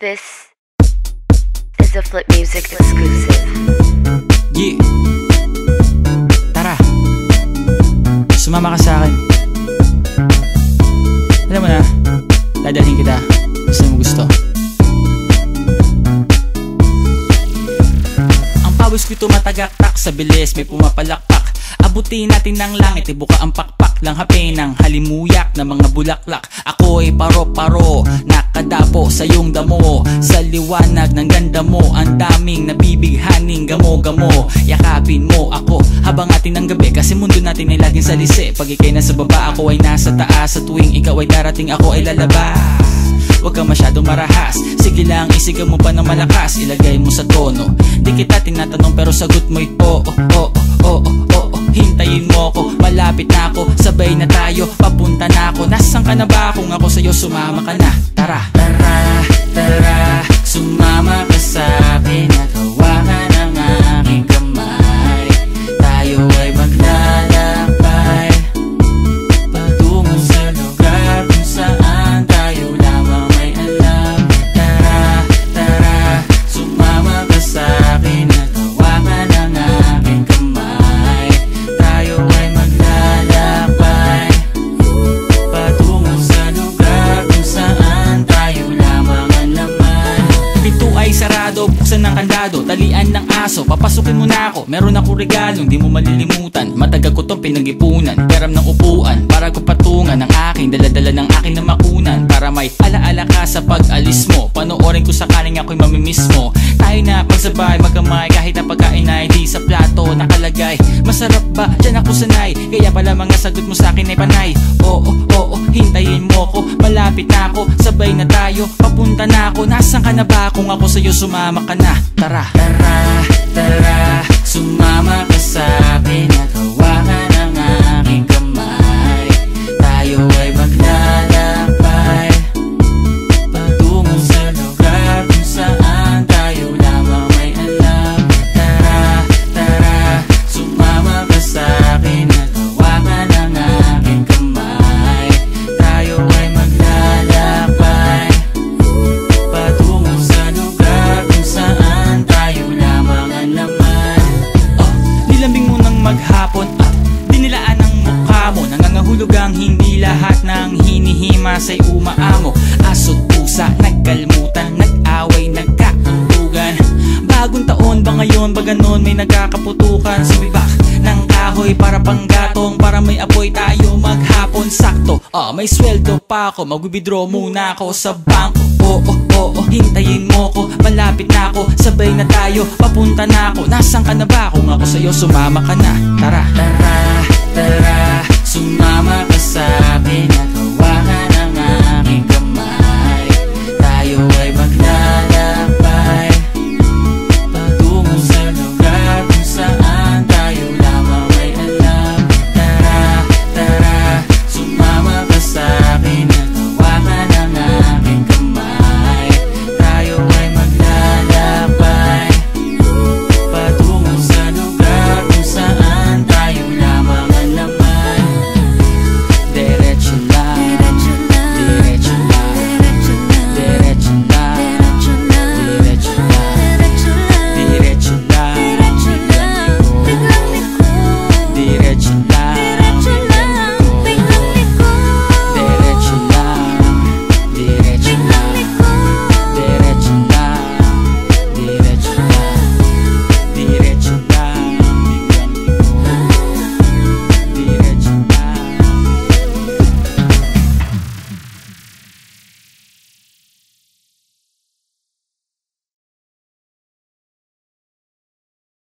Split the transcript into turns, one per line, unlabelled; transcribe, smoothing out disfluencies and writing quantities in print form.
This is a Flip Music exclusive.
Yeah. Tara, sumama ka sa akin. Alam mo na, dadalhin kita kung mo gusto. Ang pawis ko'y tumatagaktak sa bilis, may pumapalakpak. Abutin natin ng langit, ibuka ang pakpak lang hape ng halimuyak na mga bulaklak. Ako'y paro-paro, nakadapo sa iyong damo. Sa liwanag ng ganda mo, ang daming nabibighaning gamo-gamo. Yakapin mo ako habang atin ng gabi, kasi mundo natin ay laging salisi. Pag ikay nasa baba, ako ay nasa taas. Sa tuwing ikaw ay darating, ako ay lalabas. Huwag kang masyadong marahas, sige lang isigaw mo pa ng malakas. Ilagay mo sa tono, di kita tinatanong pero sagot mo'y oo, oo, oo, oo. Hintayin mo ako, malapit na ako, sabay na tayo, papunta na ako. Nasaan ka na ba? Kung ako sa'yo, sumama ka na. Tara, tara, tara, sumama ka sa'kin at hawakan ang aking kamay. Tayo ay maglalakbay patungo sa lugar kung saan tayo lamang may alam. Tara, tara, sumama ka sa'kin at hawakan ang aking kamay. Tayo ay maglalakbay patungo sa lugar kung saan tayo lamang ang laman. Pinto ay sarado, buksan ng kandado, talian ng aso, papasukin mo na ako. Meron ako regalong di mo malilimutan, matagal ko tong pinag-ipunan. Peram ng upuan para ko patungan ang aking daladala ng aking namakunan, para may alaala ka sa pag-alis mo. Panoorin ko sakaling ako'y mamimiss mo. Tayo na pagsabay magkamay, kahit ang pagkain ay di sa plato nakalagay. Masarap ba? Diyan ako sanay, kaya pala mga sagot mo sa akin ay panay. Oo, oo, hintayin mo ko, malapit na ako, sabay na tayo, papunta na ako. Nasaan ka na ba? Kung ako sa'yo, sumama ka na. Tara, tara, tara, sumama ka sa'kin at hawakan ang aking kamay. Tayo ay maglalakbay patungo sa lugar kung saan tayo lamang may alam. Tara, tara, sumama ka sa'kin at hawakan ang aking kamay. Tayo ay maglalakbay patungo sa lugar kung saan tayo lamang ang laman. Nilambing mo ng maghapon, dinilaan ang mukha mo. Nangangahulog ang hindi lahat ng hinihima sa'y umaamo. Aso't pusa, nagkalmutan, nag-away, nagkakuntugan. Bagong taon ba ngayon, ba ganon may nagkakaputukan? Sumibak ng kahoy para panggatong, para may apoy tayo maghapon. Sakto, may sweldo pa ako, mag-withdraw muna ako sa bangko. Oo, oo, hintayin mo ko, malapit na ako, sabay na tayo, papunta na ako. Nasaan ka na ba? Kung ako sa'yo, sumama ka na. Tara, tara, tara, sumama ka sa'kin at